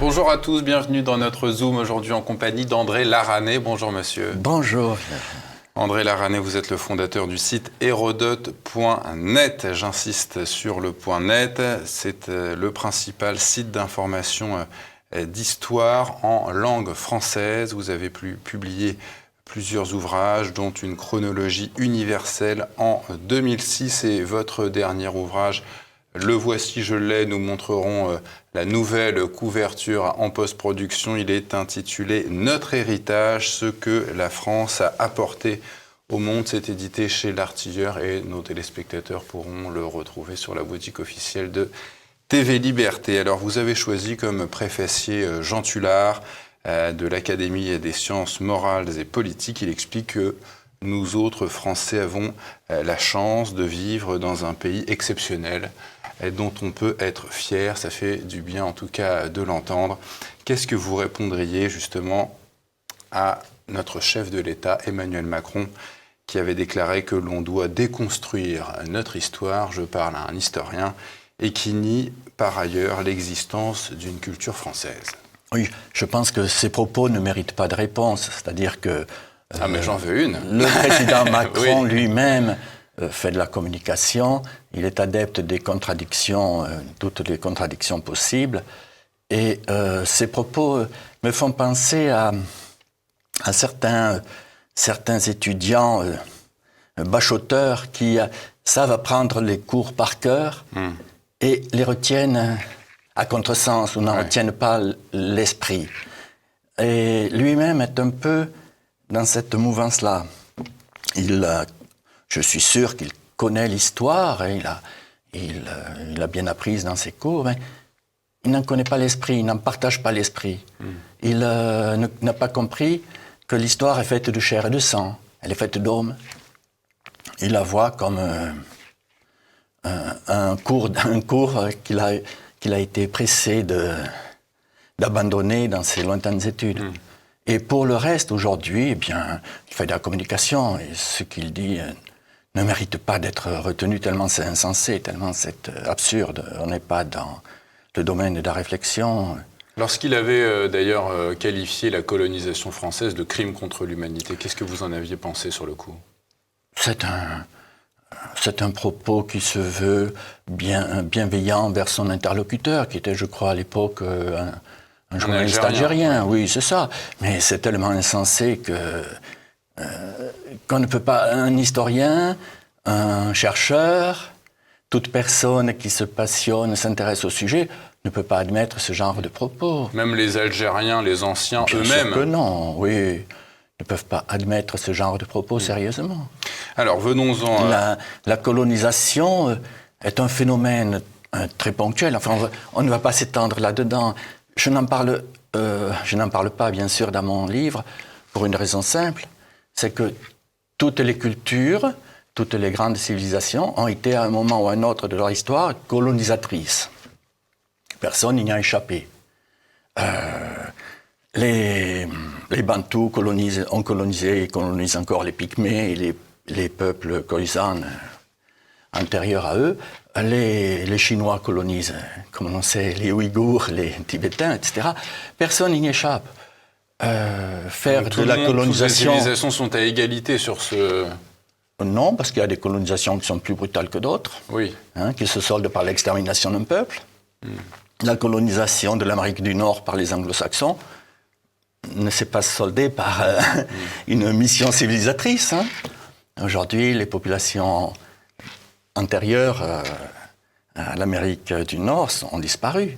Bonjour à tous, bienvenue dans notre Zoom aujourd'hui en compagnie d'André Larané. Bonjour monsieur. Bonjour. André Larané, vous êtes le fondateur du site Hérodote.net. J'insiste sur le .net. C'est le principal site d'information d'histoire en langue française. Vous avez publié plusieurs ouvrages, dont une chronologie universelle en 2006 et votre dernier ouvrage, Le voici, je l'ai, nous montrerons la nouvelle couverture en post-production. Il est intitulé « Notre héritage, ce que la France a apporté au monde ». C'est édité chez L'Artilleur et nos téléspectateurs pourront le retrouver sur la boutique officielle de TV Liberté. Alors vous avez choisi comme préfacier Jean Tullard de l'Académie des sciences morales et politiques. Il explique que nous autres Français avons la chance de vivre dans un pays exceptionnel et dont on peut être fier. Ça fait du bien en tout cas de l'entendre. Qu'est-ce que vous répondriez justement à notre chef de l'État, Emmanuel Macron, qui avait déclaré que l'on doit déconstruire notre histoire, je parle à un historien, et qui nie par ailleurs l'existence d'une culture française? Oui, je pense que ces propos ne méritent pas de réponse. C'est-à-dire que ah mais j'en veux une. Le président Macron oui. Lui-même fait de la communication. Il est adepte des contradictions, toutes les contradictions possibles. Et ces propos me font penser à certains étudiants bachoteurs qui savent apprendre les cours par cœur et les retiennent à contresens ou n'en retiennent pas l'esprit. Et lui-même est un peu dans cette mouvance-là. Je suis sûr qu'il connaît l'histoire, et il a bien appris dans ses cours, mais il n'en connaît pas l'esprit, il n'en partage pas l'esprit. Il n'a pas compris que l'histoire est faite de chair et de sang, elle est faite d'hommes. Il la voit comme un cours qu'il a été pressé d'abandonner dans ses lointaines études. Et pour le reste, aujourd'hui, eh bien, il fait de la communication, et ce qu'il dit ne mérite pas d'être retenu tellement c'est insensé, tellement c'est absurde. On n'est pas dans le domaine de la réflexion. Lorsqu'il avait d'ailleurs qualifié la colonisation française de crime contre l'humanité, qu'est-ce que vous en aviez pensé sur le coup? C'est un propos qui se veut bienveillant envers son interlocuteur, qui était, je crois, à l'époque un journaliste algérien. Oui, c'est ça. Mais c'est tellement insensé qu'on ne peut pas... Un historien, un chercheur, toute personne qui se passionne, s'intéresse au sujet, ne peut pas admettre ce genre de propos. Même les Algériens, les anciens eux-mêmes? Bien sûr que non, oui. Ne peuvent pas admettre ce genre de propos sérieusement. Alors, venons-en... La colonisation est un phénomène très ponctuel. Enfin, on ne va pas s'étendre là-dedans. Je n'en parle pas, bien sûr, dans mon livre, pour une raison simple, c'est que toutes les cultures, toutes les grandes civilisations ont été à un moment ou à un autre de leur histoire colonisatrices. Personne n'y a échappé. Les Bantous ont colonisé et colonisent encore les Pygmées et les peuples khoisan antérieurs à eux. Les Chinois colonisent, comme on sait, les Ouïghours, les Tibétains, etc. Personne n'y échappe. Faire de la colonisation... Toutes les civilisations sont à égalité sur ce... Non, parce qu'il y a des colonisations qui sont plus brutales que d'autres, oui. Qui se soldent par l'extermination d'un peuple. La colonisation de l'Amérique du Nord par les anglo-saxons ne s'est pas soldée par une mission civilisatrice. Aujourd'hui, les populations antérieures à l'Amérique du Nord ont disparu.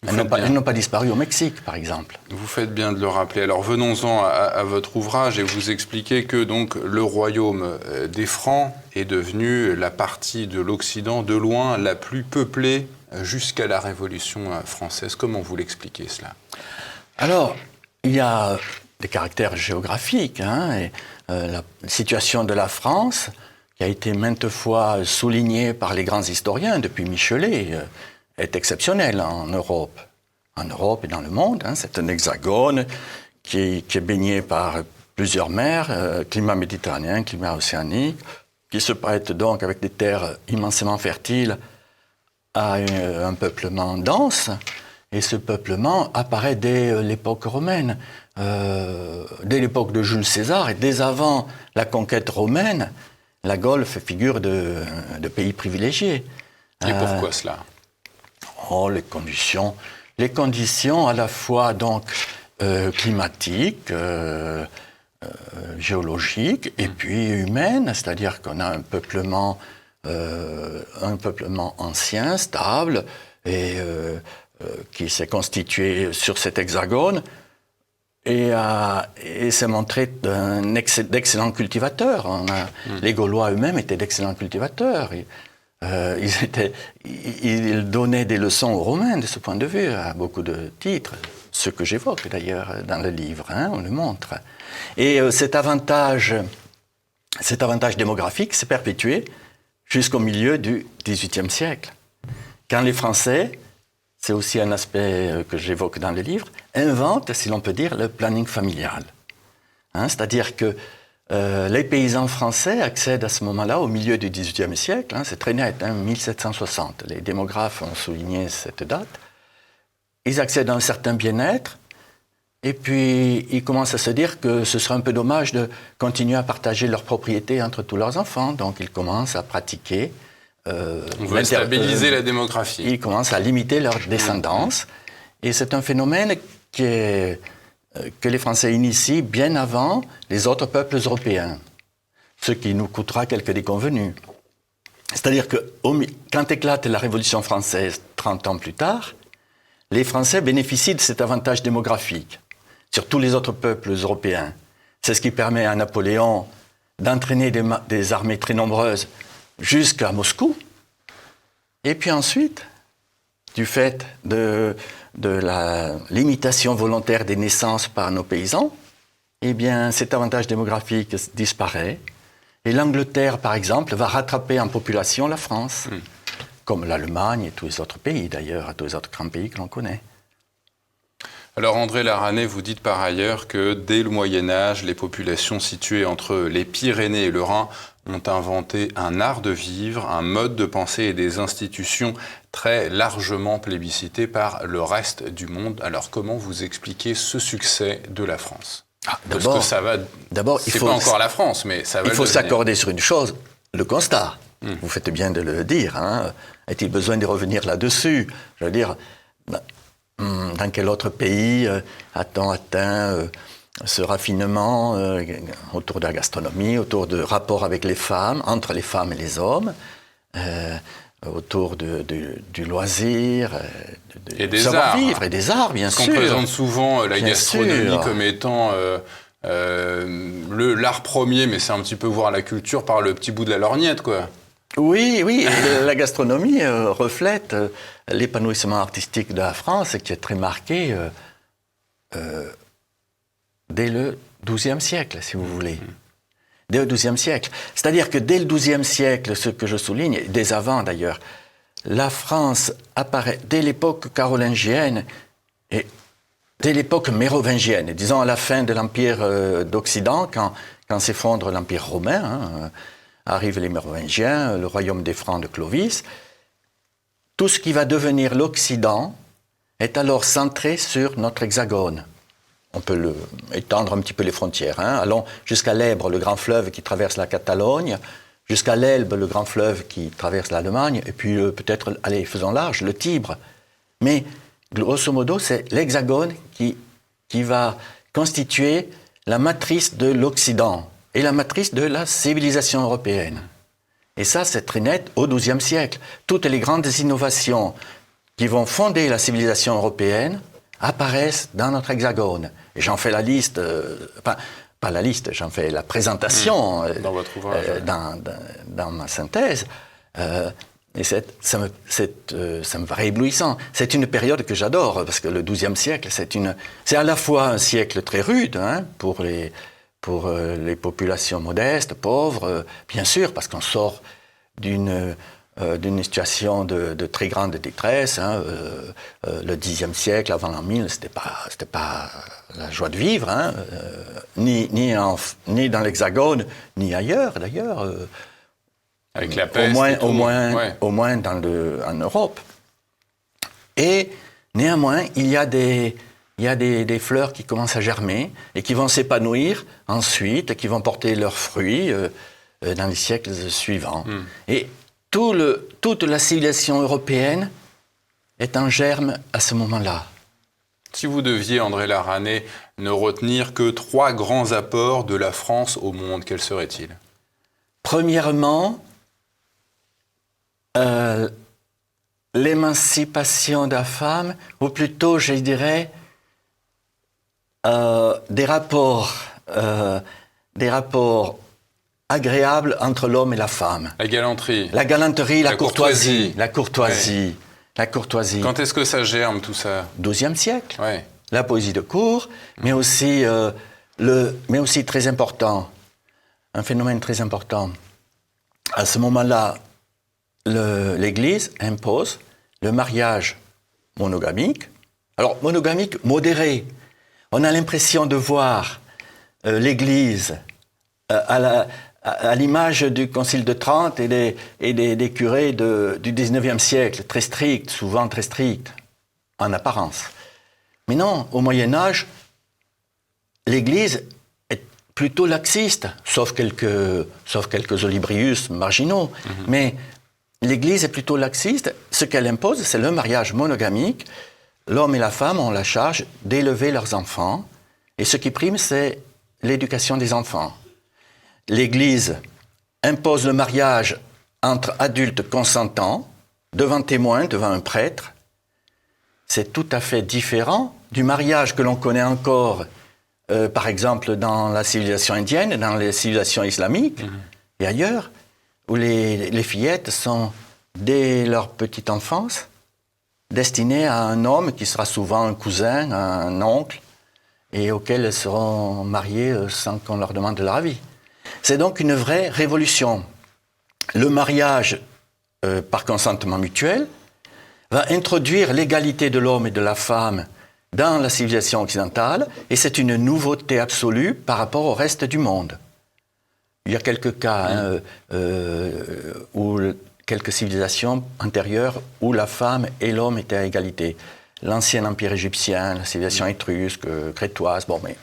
Elles n'ont pas disparu au Mexique, par exemple. Vous faites bien de le rappeler. Alors venons-en à votre ouvrage et vous expliquez que donc, le royaume des Francs est devenu la partie de l'Occident de loin la plus peuplée jusqu'à la Révolution française. Comment vous l'expliquez cela? Alors, il y a des caractères géographiques. Et, la situation de la France, qui a été maintes fois soulignée par les grands historiens depuis Michelet, est exceptionnelle en Europe. En Europe et dans le monde, c'est un hexagone qui est baigné par plusieurs mers, climat méditerranéen, climat océanique, qui se prête donc avec des terres immensément fertiles à un peuplement dense. Et ce peuplement apparaît dès l'époque romaine, dès l'époque de Jules César, et dès avant la conquête romaine, la Gaule fait figure de pays privilégié. Et pourquoi cela? Les conditions à la fois donc climatiques, géologiques et puis humaines, c'est-à-dire qu'on a un peuplement ancien, stable et qui s'est constitué sur cet hexagone et s'est montré d'excellents cultivateurs. Les Gaulois eux-mêmes étaient d'excellents cultivateurs. Ils donnaient des leçons aux Romains de ce point de vue, à beaucoup de titres, ce que j'évoque d'ailleurs dans le livre, on le montre. Et cet avantage démographique s'est perpétué jusqu'au milieu du XVIIIe siècle. Quand les Français, c'est aussi un aspect que j'évoque dans le livre, inventent, si l'on peut dire, le planning familial. C'est-à-dire que les paysans français accèdent à ce moment-là, au milieu du XVIIIe siècle, c'est très net, 1760. Les démographes ont souligné cette date. Ils accèdent à un certain bien-être, et puis ils commencent à se dire que ce serait un peu dommage de continuer à partager leurs propriétés entre tous leurs enfants. Donc ils commencent à pratiquer... On veut stabiliser la démographie. Ils commencent à limiter leur descendance. Et c'est un phénomène que les Français initient bien avant les autres peuples européens, ce qui nous coûtera quelques déconvenues. C'est-à-dire que quand éclate la Révolution française 30 ans plus tard, les Français bénéficient de cet avantage démographique sur tous les autres peuples européens. C'est ce qui permet à Napoléon d'entraîner des armées très nombreuses jusqu'à Moscou. Et puis ensuite, du fait de la limitation volontaire des naissances par nos paysans, eh bien, cet avantage démographique disparaît. Et l'Angleterre, par exemple, va rattraper en population la France, comme l'Allemagne et tous les autres pays, d'ailleurs, tous les autres grands pays que l'on connaît. Alors André Laranet, vous dites par ailleurs que dès le Moyen-Âge, les populations situées entre les Pyrénées et le Rhin ont inventé un art de vivre, un mode de pensée et des institutions très largement plébiscités par le reste du monde. Alors comment vous expliquez ce succès de la France? Parce que ça va... D'abord, c'est pas encore la France, mais ça va. Il faut s'accorder sur une chose, le constat. Vous faites bien de le dire. Est-il besoin de revenir là-dessus? Je veux dire, dans quel autre pays a-t-on atteint ce raffinement autour de la gastronomie, autour de rapports avec les femmes, entre les femmes et les hommes, autour du loisir, du savoir-vivre et des arts, bien sûr. On présente souvent la gastronomie comme étant l'art premier, mais c'est un petit peu voir la culture par le petit bout de la lorgnette, quoi. Oui, la gastronomie reflète l'épanouissement artistique de la France, qui est très marqué dès le XIIe siècle, si vous voulez. Dès le XIIe siècle. C'est-à-dire que dès le XIIe siècle, ce que je souligne, et dès avant d'ailleurs, la France apparaît dès l'époque carolingienne et dès l'époque mérovingienne, disons à la fin de l'Empire d'Occident, quand s'effondre l'Empire romain, arrivent les Mérovingiens, le royaume des Francs de Clovis. Tout ce qui va devenir l'Occident est alors centré sur notre hexagone. On peut étendre un petit peu les frontières. Allons jusqu'à l'Èbre, le grand fleuve qui traverse la Catalogne, jusqu'à l'Elbe, le grand fleuve qui traverse l'Allemagne, et puis peut-être, allez, faisons large, le Tibre. Mais grosso modo, c'est l'hexagone qui va constituer la matrice de l'Occident et la matrice de la civilisation européenne. Et ça, c'est très net au XIIe siècle. Toutes les grandes innovations qui vont fonder la civilisation européenne apparaissent dans notre hexagone. Et j'en fais la liste, pas la liste, j'en fais la présentation dans votre ouvrage, dans ma synthèse. Et ça me paraît éblouissant. C'est une période que j'adore, parce que le XIIe siècle, c'est à la fois un siècle très rude pour les populations modestes, pauvres, bien sûr, parce qu'on sort d'une situation de très grande détresse. Le Xe siècle, avant l'an 1000, c'était pas la joie de vivre, ni dans l'Hexagone, ni ailleurs, d'ailleurs. Avec la peste au moins en Europe. Et Néanmoins, il y a des fleurs qui commencent à germer et qui vont s'épanouir ensuite et qui vont porter leurs fruits dans les siècles suivants. Et toute la civilisation européenne est en germe à ce moment-là. Si vous deviez, André Larané, ne retenir que 3 grands apports de la France au monde, quels seraient-ils? Premièrement, l'émancipation de la femme, ou plutôt, je dirais, des rapports agréables entre l'homme et la femme. La galanterie. La galanterie, la courtoisie. La courtoisie. Ouais. La courtoisie. Quand est-ce que ça germe, tout ça? XIIe siècle. Ouais. La poésie de cour, mais aussi très important, un phénomène très important. À ce moment-là, l'Église impose le mariage monogamique. Alors, monogamique modéré. On a l'impression de voir l'Église à l'image du Concile de Trente et des curés du XIXe siècle, très stricts, souvent très stricts, en apparence. Mais non, au Moyen-Âge, l'Église est plutôt laxiste, sauf quelques olibrius marginaux. Mais l'Église est plutôt laxiste. Ce qu'elle impose, c'est le mariage monogamique. L'homme et la femme ont la charge d'élever leurs enfants. Et ce qui prime, c'est l'éducation des enfants. L'Église impose le mariage entre adultes consentants, devant témoin, devant un prêtre. C'est tout à fait différent du mariage que l'on connaît encore, par exemple, dans la civilisation indienne, dans les civilisations islamiques et ailleurs, où les fillettes sont, dès leur petite enfance, destinées à un homme qui sera souvent un cousin, un oncle, et auquel elles seront mariées sans qu'on leur demande leur avis. C'est donc une vraie révolution. Le mariage par consentement mutuel va introduire l'égalité de l'homme et de la femme dans la civilisation occidentale, et c'est une nouveauté absolue par rapport au reste du monde. Il y a quelques cas quelques civilisations antérieures où la femme et l'homme étaient à égalité. L'ancien empire égyptien, la civilisation étrusque, crétoise, bon, mais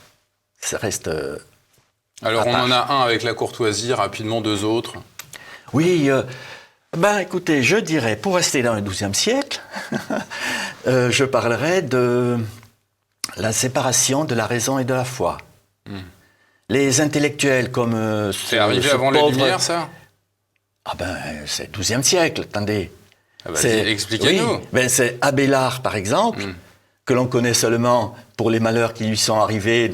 ça reste... Alors on en a un avec la courtoisie, rapidement 2 autres. Oui, écoutez, je dirais, pour rester dans le XIIe siècle, je parlerai de la séparation de la raison et de la foi. Les intellectuels comme... c'est arrivé avant les Lumières, ça? C'est le XIIe siècle, attendez. Expliquez-nous. Oui, c'est Abélard, par exemple, que l'on connaît seulement pour les malheurs qui lui sont arrivés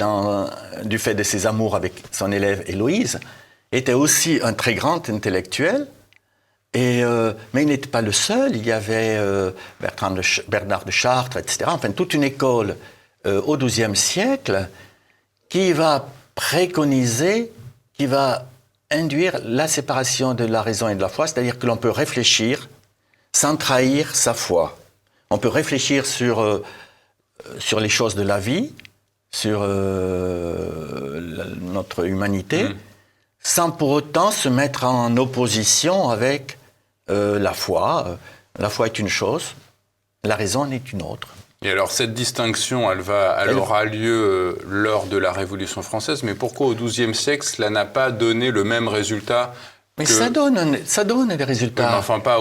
du fait de ses amours avec son élève Héloïse, était aussi un très grand intellectuel, mais il n'était pas le seul. Il y avait Bernard de Chartres, etc. Enfin, toute une école au XIIe siècle qui va préconiser, qui va induire la séparation de la raison et de la foi, c'est-à-dire que l'on peut réfléchir sans trahir sa foi. On peut réfléchir sur les choses de la vie, sur notre humanité, sans pour autant se mettre en opposition avec la foi. La foi est une chose, la raison en est une autre. Et alors cette distinction, elle aura lieu lors de la Révolution française, mais pourquoi au XIIe siècle cela n'a pas donné le même résultat? Mais ça donne des résultats. Mais enfin, pas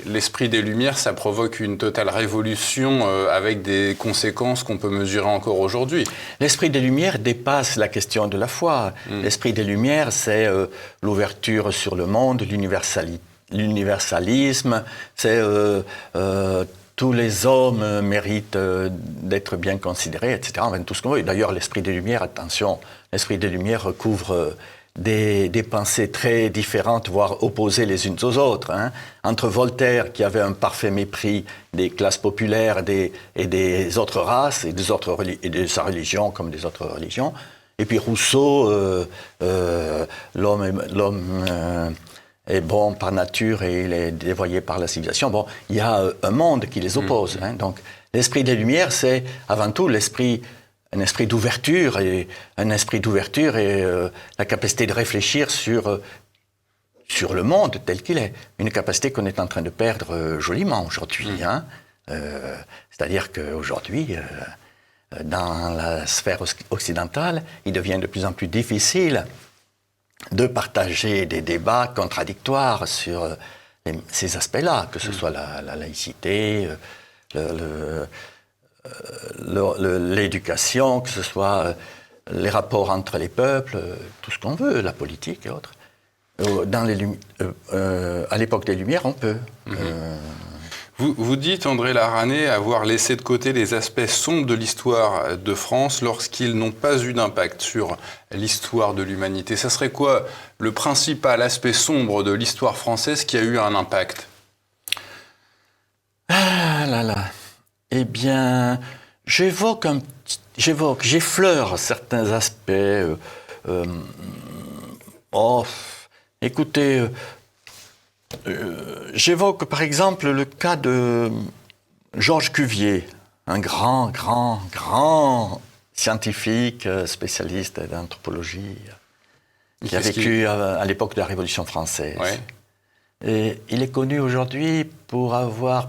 l'esprit des Lumières, ça provoque une totale révolution avec des conséquences qu'on peut mesurer encore aujourd'hui. L'esprit des Lumières dépasse la question de la foi. L'esprit des Lumières, c'est l'ouverture sur le monde, l'universalisme, c'est tous les hommes méritent d'être bien considérés, etc. Enfin, tout ce qu'on veut. D'ailleurs, l'esprit des Lumières, attention, l'esprit des Lumières recouvre des pensées très différentes, voire opposées les unes aux autres. Entre Voltaire, qui avait un parfait mépris des classes populaires et des autres races, et de sa religion comme des autres religions, et puis Rousseau, l'homme est bon par nature et il est dévoyé par la civilisation. Bon, il y a un monde qui les oppose. Donc, l'esprit des Lumières, c'est avant tout un esprit d'ouverture et la capacité de réfléchir sur le monde tel qu'il est. Une capacité qu'on est en train de perdre joliment aujourd'hui. C'est-à-dire qu'aujourd'hui, dans la sphère occidentale, il devient de plus en plus difficile de partager des débats contradictoires sur ces aspects-là, que ce soit la laïcité, l'éducation, que ce soit les rapports entre les peuples, tout ce qu'on veut, la politique et autres. À l'époque des Lumières, on peut. Vous dites, André Larané, avoir laissé de côté les aspects sombres de l'histoire de France lorsqu'ils n'ont pas eu d'impact sur l'histoire de l'humanité. Ça serait quoi le principal aspect sombre de l'histoire française qui a eu un impact? Ah là là. Eh bien, j'effleure certains aspects. Écoutez, j'évoque par exemple le cas de Georges Cuvier, un grand scientifique, spécialiste d'anthropologie, qui a vécu à l'époque de la Révolution française. Ouais. Et il est connu aujourd'hui pour avoir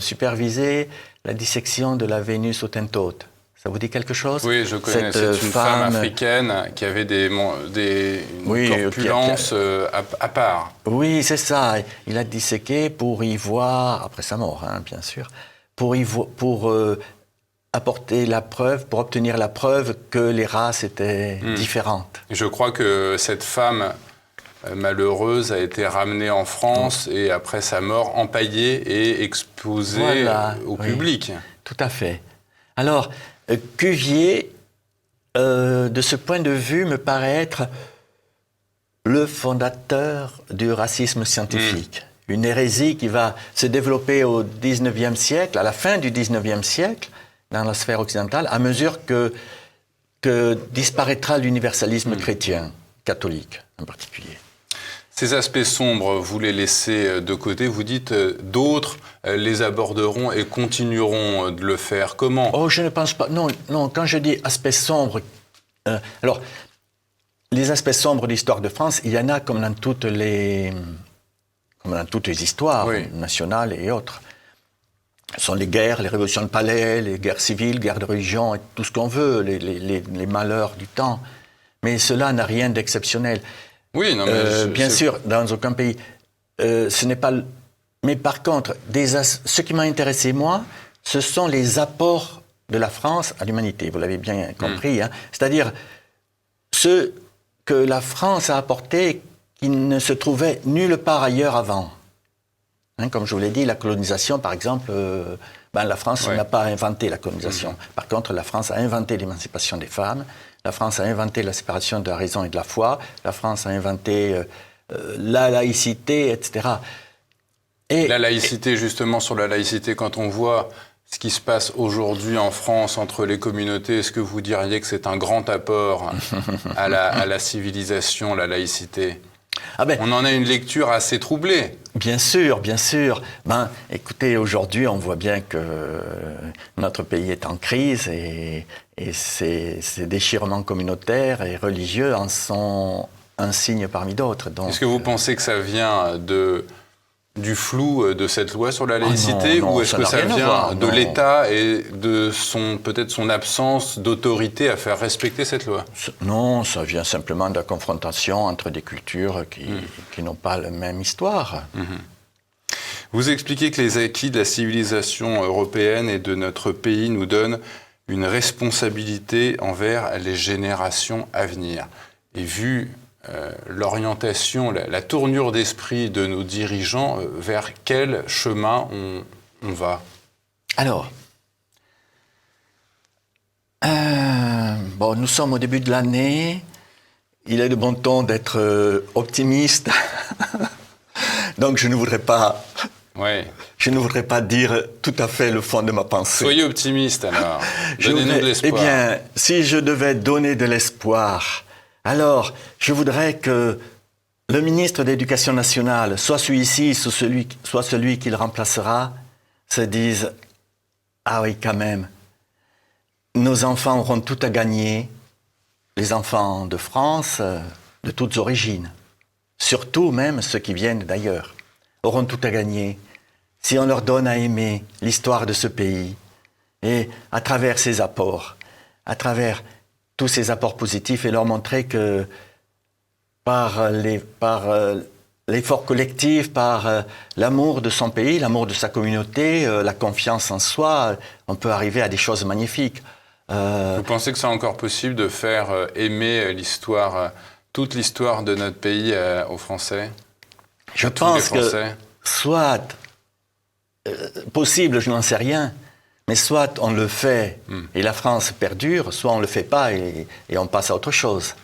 supervisé la dissection de la Vénus hottentote. Ça vous dit quelque chose? Oui, je connais. C'est une femme africaine qui avait une corpulence à part. Oui, c'est ça. Il a disséqué pour y voir, après sa mort, bien sûr, pour apporter la preuve, pour obtenir la preuve que les races étaient différentes. Je crois que cette femme malheureuse a été ramenée en France et après sa mort empaillée et exposée au public. Tout à fait. Alors, Cuvier, de ce point de vue, me paraît être le fondateur du racisme scientifique. Une hérésie qui va se développer au XIXe siècle, à la fin du XIXe siècle, dans la sphère occidentale, à mesure que disparaîtra l'universalisme chrétien, catholique en particulier. Ces aspects sombres, vous les laissez de côté. Vous dites d'autres les aborderont et continueront de le faire. Comment? Oh, je ne pense pas. Non, quand je dis aspects sombres... alors, les aspects sombres de l'histoire de France, il y en a comme dans toutes les histoires nationales et autres. Ce sont les guerres, les révolutions de palais, les guerres civiles, guerres de religion, et tout ce qu'on veut, les malheurs du temps. Mais cela n'a rien d'exceptionnel. Oui, non, mais bien sûr, dans aucun pays. Ce n'est pas... Mais par contre, ce qui m'a intéressé, moi, ce sont les apports de la France à l'humanité. Vous l'avez bien compris. C'est-à-dire ce que la France a apporté qui ne se trouvait nulle part ailleurs avant. Comme je vous l'ai dit, la colonisation, par exemple, la France n'a pas inventé la colonisation. Par contre, la France a inventé l'émancipation des femmes. La France a inventé la séparation de la raison et de la foi. La France a inventé la laïcité, etc. La laïcité, justement, sur la laïcité, quand on voit ce qui se passe aujourd'hui en France entre les communautés, est-ce que vous diriez que c'est un grand apport à la civilisation, la laïcité? On en a une lecture assez troublée. Bien sûr, bien sûr. Écoutez, aujourd'hui, on voit bien que notre pays est en crise et ces déchirements communautaires et religieux en sont un signe parmi d'autres. Est-ce que vous pensez que ça vient du flou de cette loi sur la laïcité ou est-ce que ça vient de l'État et de peut-être son absence d'autorité à faire respecter cette loi? Non, ça vient simplement de la confrontation entre des cultures qui n'ont pas la même histoire. Vous expliquez que les acquis de la civilisation européenne et de notre pays nous donnent une responsabilité envers les générations à venir. Et vu l'orientation, la tournure d'esprit de nos dirigeants, vers quel chemin on va? Alors, nous sommes au début de l'année. Il est de bon ton d'être optimiste. Donc je ne voudrais pas... Je ne voudrais pas dire tout à fait le fond de ma pensée. Soyez optimiste alors. Donnez-nous de l'espoir. Eh bien, si je devais donner de l'espoir, alors je voudrais que le ministre de l'Éducation nationale, soit celui-ci, soit celui qui le remplacera, se dise « Ah oui, quand même, nos enfants auront tout à gagner, les enfants de France, de toutes origines, surtout même ceux qui viennent d'ailleurs, auront tout à gagner si on leur donne à aimer l'histoire de ce pays, et à travers ces apports, à travers tous ces apports positifs, et leur montrer que par l'effort collectif, par l'amour de son pays, l'amour de sa communauté, la confiance en soi, on peut arriver à des choses magnifiques. Vous pensez que c'est encore possible de faire aimer l'histoire, toute l'histoire de notre pays aux Français? Je pense que soit possible, je n'en sais rien, mais soit on le fait et la France perdure, soit on ne le fait pas et on passe à autre chose.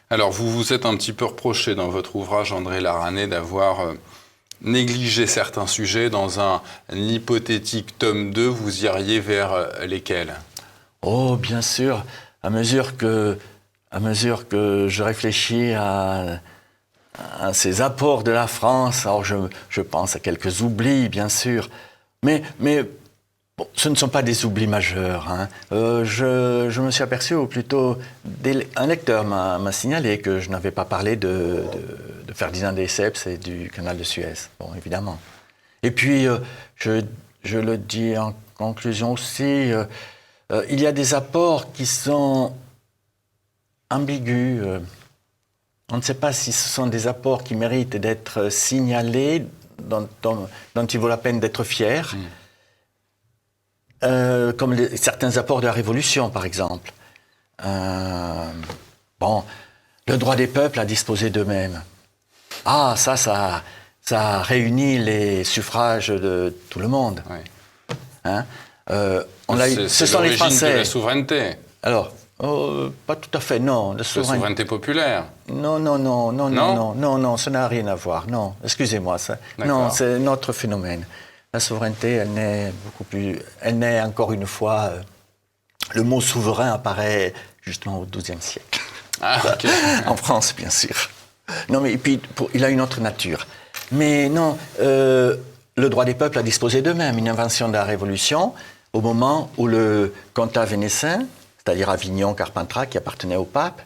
Alors, vous vous êtes un petit peu reproché dans votre ouvrage, André Larané, d'avoir négligé certains sujets. Dans un hypothétique tome 2, vous iriez vers lesquels? Oh, bien sûr. À mesure que je réfléchis à ces apports de la France, alors je pense à quelques oublis, bien sûr, mais bon, ce ne sont pas des oublis majeurs. Hein. Je me suis aperçu, ou plutôt un lecteur m'a signalé que je n'avais pas parlé de Ferdinand de Lesseps et du canal de Suez, bon, évidemment. Et puis, je le dis en conclusion aussi, il y a des apports qui sont ambigus. On ne sait pas si ce sont des apports qui méritent d'être signalés, dont il vaut la peine d'être fier. Comme certains apports de la Révolution, par exemple. Bon, le droit des peuples à disposer d'eux-mêmes. Ah, ça réunit les suffrages de tout le monde. Oui. Hein? Ce sont les Français. De la souveraineté. Alors, pas tout à fait, non. La souveraineté populaire. Non, ça n'a rien à voir. Non, excusez-moi, ça. Non, c'est notre phénomène. La souveraineté, elle naît encore une fois. Le mot souverain apparaît justement au XIIe siècle. Ah, ok. En France, bien sûr. Non, mais puis, il a une autre nature. Mais non, le droit des peuples à disposer d'eux-mêmes, une invention de la Révolution, au moment où le comtat vénétien, c'est-à-dire Avignon, Carpentras, qui appartenait au pape,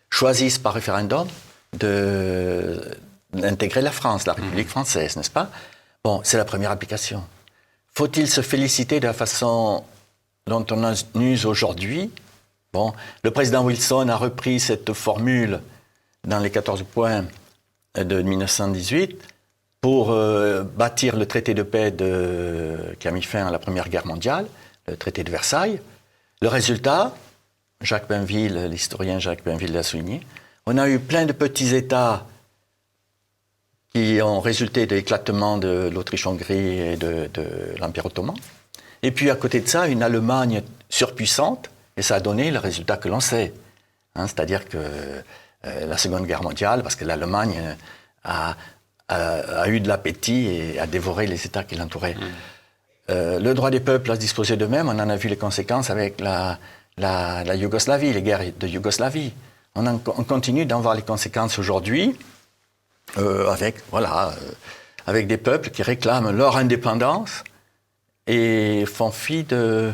choisissent par référendum d'intégrer la France, la République française, n'est-ce pas? Bon, c'est la première application. Faut-il se féliciter de la façon dont on en use aujourd'hui? Bon, le président Wilson a repris cette formule dans les 14 points de 1918 pour bâtir le traité de paix qui a mis fin à la Première Guerre mondiale, le traité de Versailles. Le résultat, Jacques Bainville, l'historien Jacques Bainville l'a souligné, on a eu plein de petits États qui ont résulté de l'éclatement de l'Autriche-Hongrie et de l'Empire ottoman. Et puis à côté de ça, une Allemagne surpuissante, et ça a donné le résultat que l'on sait. Hein, c'est-à-dire que la Seconde Guerre mondiale, parce que l'Allemagne a eu de l'appétit et a dévoré les États qui l'entouraient. Le droit des peuples à se disposer d'eux-mêmes, on en a vu les conséquences avec la Yougoslavie, les guerres de Yougoslavie. On continue d'en voir les conséquences aujourd'hui, avec des peuples qui réclament leur indépendance et font fi des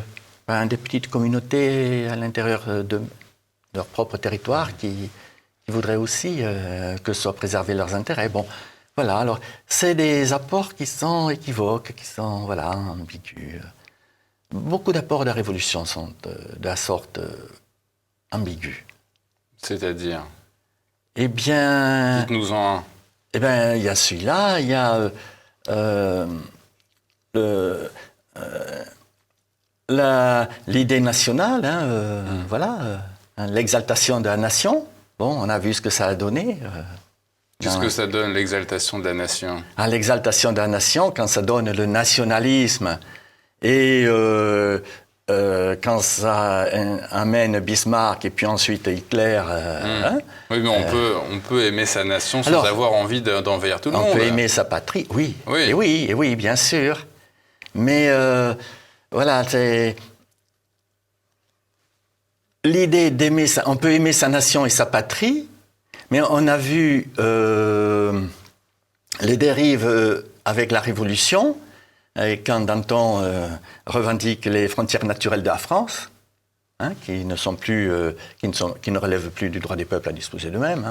petites communautés à l'intérieur de leur propre territoire qui voudraient aussi que soient préservés leurs intérêts. Bon, voilà, alors c'est des apports qui sont équivoques, qui sont ambigus. Beaucoup d'apports de la Révolution sont de la sorte ambigus. C'est-à-dire? Eh bien... Dites-nous-en un. Eh bien, il y a celui-là, il y a l'idée nationale, l'exaltation de la nation. Bon, on a vu ce que ça a donné. Qu'est-ce que ça donne, l'exaltation de la nation? L'exaltation de la nation, quand ça donne le nationalisme et quand ça amène Bismarck et puis ensuite Hitler. Oui, mais on peut aimer sa nation sans avoir envie d'envahir tout le monde. On peut aimer sa patrie, oui. Et oui, bien sûr. Mais c'est l'idée d'aimer on peut aimer sa nation et sa patrie, mais on a vu les dérives avec la Révolution, et quand Danton revendique les frontières naturelles de la France, qui ne relèvent plus du droit des peuples à disposer d'eux-mêmes.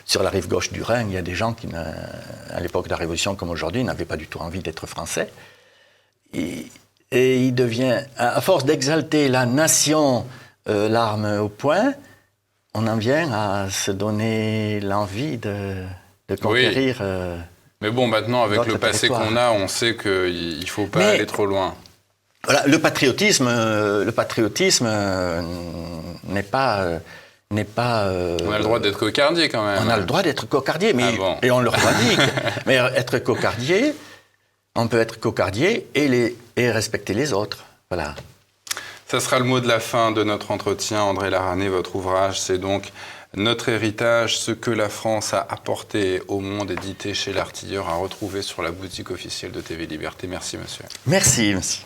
Sur la rive gauche du Rhin, il y a des gens qui, à l'époque de la Révolution comme aujourd'hui, n'avaient pas du tout envie d'être français. Et il devient, à force d'exalter la nation, l'arme au poing, on en vient à se donner l'envie de conquérir. Oui. Mais bon, maintenant, avec le passé qu'on a, on sait qu'il ne faut pas aller trop loin. Voilà, le patriotisme n'est pas... on a le droit d'être cocardier quand même. On a le droit d'être cocardier, mais, et on le revendique. Mais être cocardier, on peut être cocardier et respecter les autres. Voilà. Ça sera le mot de la fin de notre entretien. André Larané, votre ouvrage, c'est donc Notre héritage, ce que la France a apporté au monde, édité chez l'Artilleur, à retrouver sur la boutique officielle de TV Liberté. Merci, monsieur. Merci, monsieur.